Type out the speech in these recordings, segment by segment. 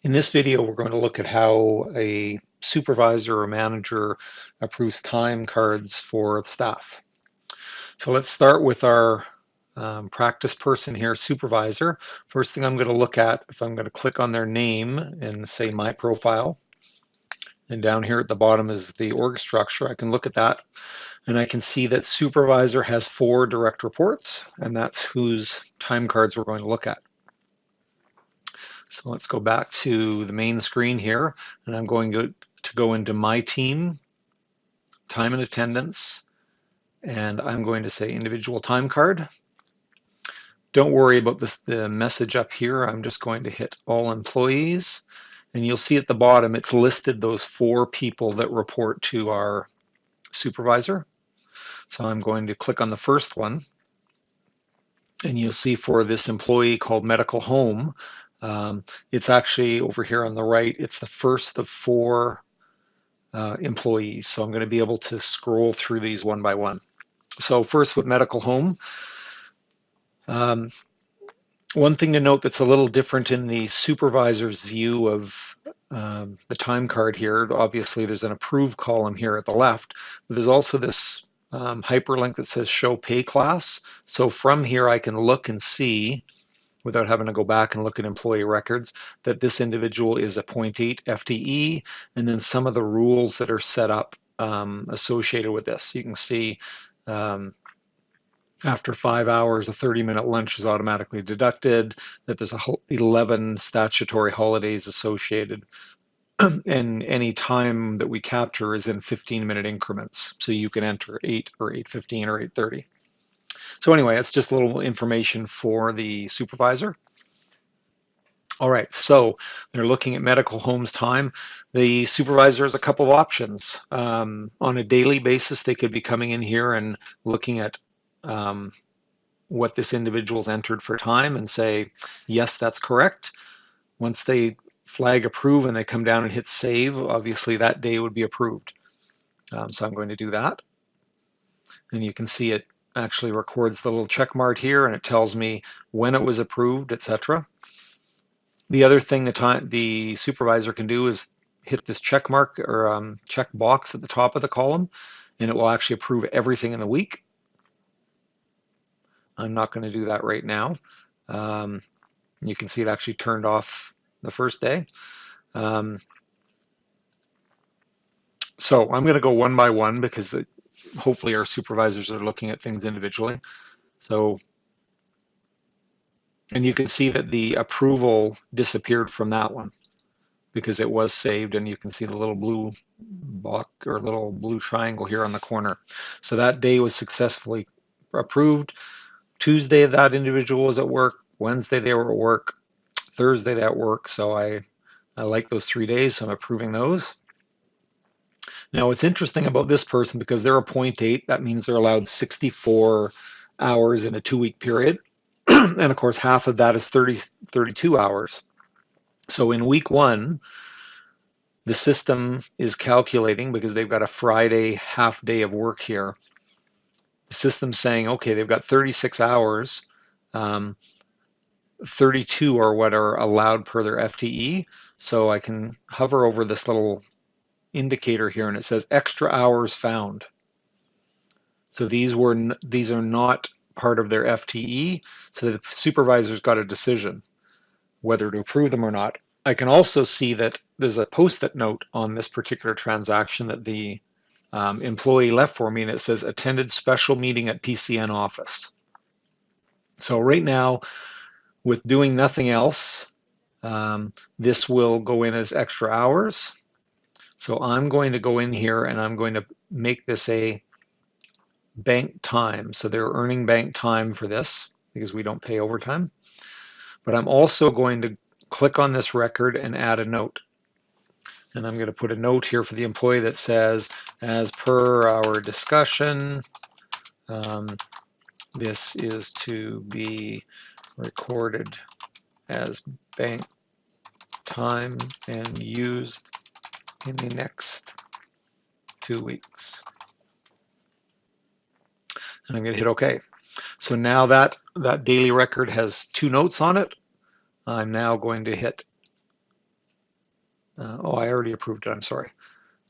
In this video, we're going to look at how a supervisor or manager approves time cards for the staff. So let's start with our practice person here, supervisor. First thing I'm going to look at, if I'm going to click on their name and say my profile, and down here at the bottom is the org structure, I can look at that and I can see that supervisor has 4 direct reports, and that's whose time cards we're going to look at. So let's go back to the main screen here, and I'm going to go into my team, time and attendance, and I'm going to say individual time card. Don't worry about the message up here. I'm just going to hit all employees, and you'll see at the bottom it's listed those 4 people that report to our supervisor. So I'm going to click on the first one, and you'll see for this employee called medical home, it's actually over here on the right. It's the first of 4 employees. So I'm going to be able to scroll through these one by one. So first with medical home, one thing to note that's a little different in the supervisor's view of the time card here. Obviously there's an approve column here at the left, but there's also this hyperlink that says show pay class. So from here I can look and see, without having to go back and look at employee records, that this individual is a 0.8 FTE, and then some of the rules that are set up associated with this. You can see after 5 hours, a 30-minute lunch is automatically deducted, that there's 11 statutory holidays associated, and any time that we capture is in 15-minute increments. So you can enter 8 or 8:15 or 8:30. So anyway, it's just a little information for the supervisor. All right, so they're looking at medical homes time. The supervisor has a couple of options. On a daily basis, they could be coming in here and looking at what this individual's entered for time and say, yes, that's correct. Once they flag approve and they come down and hit save, obviously that day would be approved. So I'm going to do that. And you can see it actually records the little check mark here, and it tells me when it was approved, etc. The other thing the supervisor can do is hit this check mark or check box at the top of the column, and it will actually approve everything in the week. I'm not going to do that right now. You can see it actually turned off the first day. So I'm going to go one by one because hopefully our supervisors are looking at things individually. So, and you can see that the approval disappeared from that one because it was saved, and you can see the little blue box or little blue triangle here on the corner. So that day was successfully approved. Tuesday, that individual was at work. Wednesday, they were at work. Thursday, they at work. So I like those 3 days, so I'm approving those. Now, what's interesting about this person, because they're a 0.8, that means they're allowed 64 hours in a 2-week period. And of course, half of that is 32 hours. So in week 1, the system is calculating, because they've got a Friday half day of work here, the system's saying, okay, they've got 36 hours, 32 are what are allowed per their FTE. So I can hover over this little indicator here, and it says extra hours found. So these are not part of their FTE. So the supervisor's got a decision whether to approve them or not. I can also see that there's a post-it note on this particular transaction that the employee left for me, and it says attended special meeting at PCN office. So right now, with doing nothing else, this will go in as extra hours. So I'm going to go in here and I'm going to make this a bank time. So they're earning bank time for this because we don't pay overtime. But I'm also going to click on this record and add a note. And I'm going to put a note here for the employee that says, as per our discussion, this is to be recorded as bank time and used in the next 2 weeks. And I'm going to hit OK. So now that daily record has 2 notes on it. I'm now going to hit Oh, I already approved it. I'm sorry.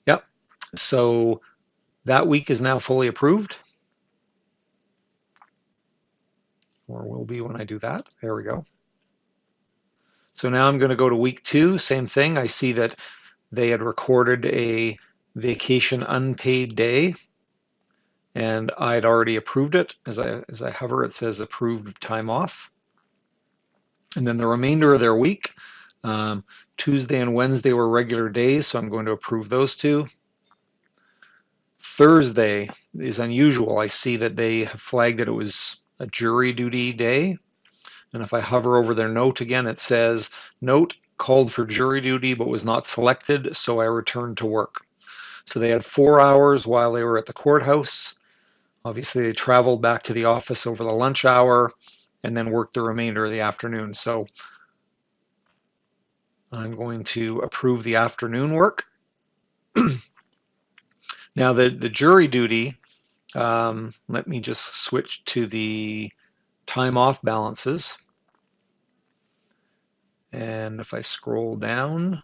Yep. So that week is now fully approved, or will be when I do that. There we go. So now I'm going to go to week 2. Same thing. I see that they had recorded a vacation unpaid day, and I'd already approved it. As I hover, it says approved time off. And then the remainder of their week, Tuesday and Wednesday were regular days, so I'm going to approve those two. Thursday is unusual. I see that they have flagged that it was a jury duty day. And if I hover over their note again, it says, note, called for jury duty but was not selected, so I returned to work. So they had 4 hours while they were at the courthouse. Obviously, they traveled back to the office over the lunch hour and then worked the remainder of the afternoon. So I'm going to approve the afternoon work. Now, the jury duty, let me just switch to the time off balances. And if I scroll down,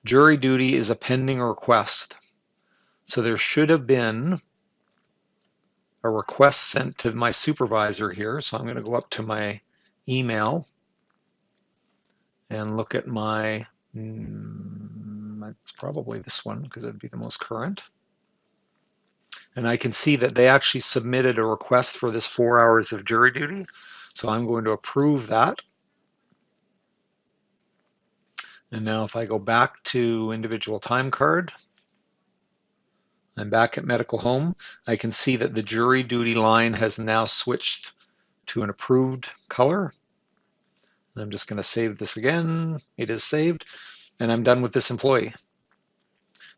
jury duty is a pending request. So there should have been a request sent to my supervisor here. So I'm going to go up to my email and look at my, it's probably this one because it'd be the most current. And I can see that they actually submitted a request for this 4 hours of jury duty. So I'm going to approve that. And now if I go back to individual time card, I'm back at medical home. I can see that the jury duty line has now switched to an approved color. And I'm just going to save this again. It is saved. And I'm done with this employee.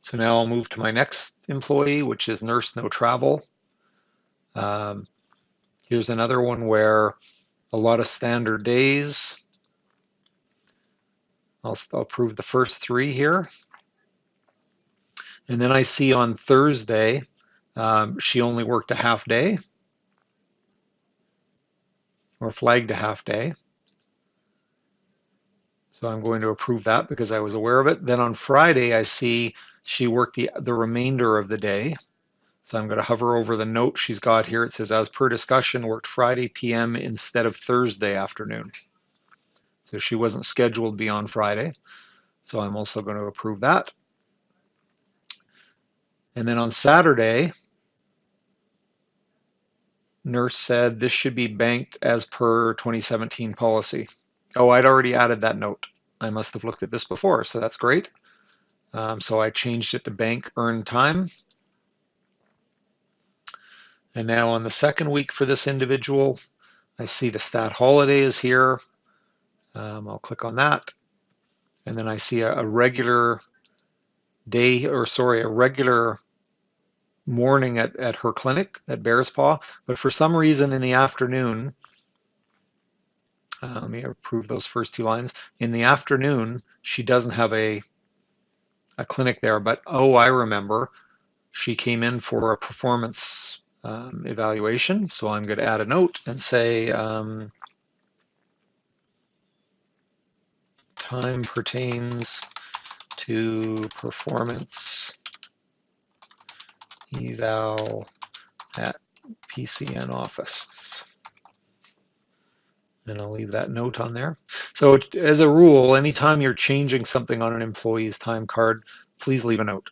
So now I'll move to my next employee, which is nurse no travel. Here's another one where a lot of standard days. I'll approve the first 3 here. And then I see on Thursday, she only worked a half day or flagged a half day. So I'm going to approve that because I was aware of it. Then on Friday, I see she worked the remainder of the day. So I'm going to hover over the note she's got here. It says, as per discussion, worked Friday PM instead of Thursday afternoon. So she wasn't scheduled to be on Friday. So I'm also going to approve that. And then on Saturday, nurse said this should be banked as per 2017 policy. Oh, I'd already added that note. I must have looked at this before, so that's great. So I changed it to bank earned time. And now on the second week for this individual, I see the stat holiday is here. I'll click on that. And then I see a regular day, or sorry, a regular morning at her clinic at Bears Paw. But for some reason in the afternoon, let me approve those first 2 lines. In the afternoon, she doesn't have a clinic there, but oh, I remember. She came in for a performance evaluation. So I'm going to add a note and say time pertains to performance eval at PCN office. And I'll leave that note on there. So as a rule, anytime you're changing something on an employee's time card, please leave a note.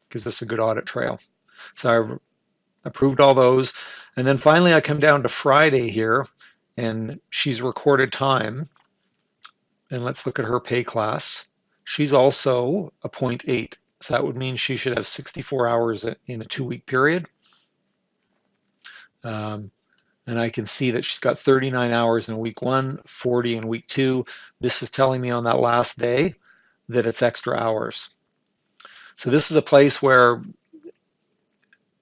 Gives us a good audit trail. So I've approved all those. And then finally I come down to Friday here, and she's recorded time. And let's look at her pay class. She's also a 0.8. So that would mean she should have 64 hours in a 2-week period. And I can see that she's got 39 hours in week 1, 40 in week 2. This is telling me on that last day that it's extra hours. So this is a place where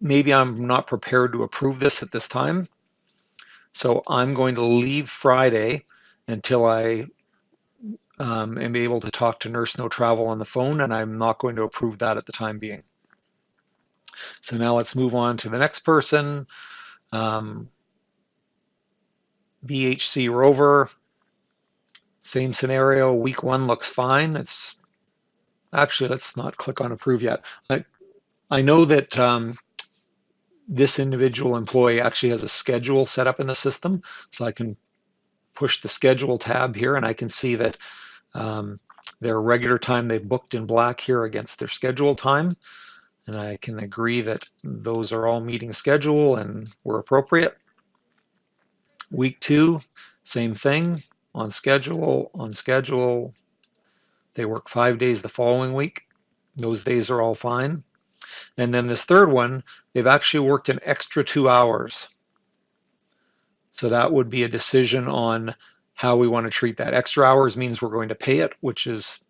maybe I'm not prepared to approve this at this time. So I'm going to leave Friday until I am able to talk to Nurse No Travel on the phone, and I'm not going to approve that at the time being. So now let's move on to the next person. BHC Rover, same scenario. Week 1 looks fine. It's actually, let's not click on approve yet. I know that this individual employee actually has a schedule set up in the system, so I can push the schedule tab here and I can see that their regular time they've booked in black here against their schedule time, and I can agree that those are all meeting schedule and were appropriate. Week 2, same thing, on schedule, on schedule. They work 5 days the following week. Those days are all fine. And then this third one, they've actually worked an extra 2 hours. So that would be a decision on how we want to treat that. Extra hours means we're going to pay it, which is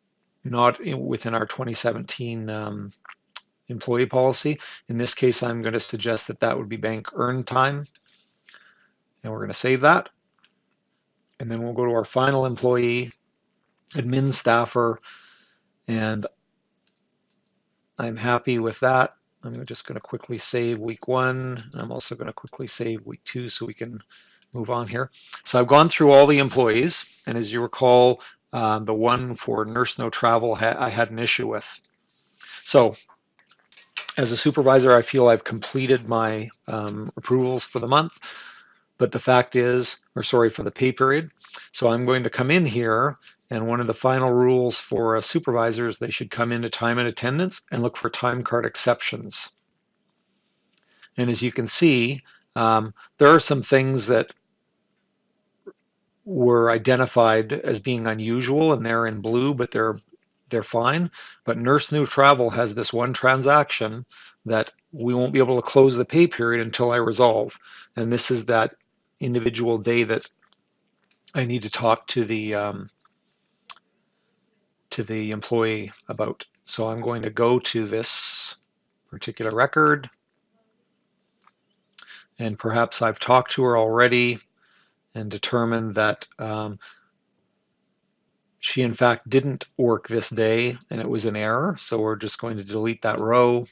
not within our 2017 employee policy. In this case, I'm going to suggest that that would be bank earned time. And we're going to save that. And then we'll go to our final employee, admin staffer, and I'm happy with that. I'm just going to quickly save week 1. And I'm also going to quickly save week 2 so we can move on here. So I've gone through all the employees, and as you recall, the one for nurse no travel I had an issue with. So as a supervisor, I feel I've completed my approvals for the month, but the fact is, or sorry, for the pay period. So I'm going to come in here, and one of the final rules for supervisors, they should come into time and attendance and look for time card exceptions. And as you can see, there are some things that were identified as being unusual, and they're in blue, but they're fine. But Nurse New Travel has this one transaction that we won't be able to close the pay period until I resolve. And this is that individual day that I need to talk to the employee about. So I'm going to go to this particular record, and perhaps I've talked to her already and determined that she in fact didn't work this day and it was an error. So we're just going to delete that row.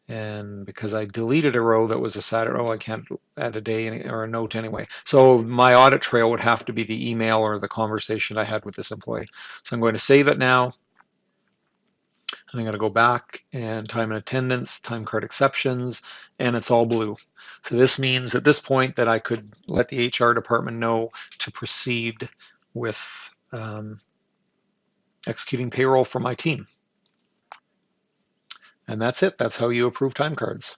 And because I deleted a row that was a Saturday, I can't add a day or a note anyway. So my audit trail would have to be the email or the conversation I had with this employee. So I'm going to save it now. And I'm going to go back and time and attendance, time card exceptions, and it's all blue. So this means at this point that I could let the HR department know to proceed with executing payroll for my team. And that's it. That's how you approve time cards.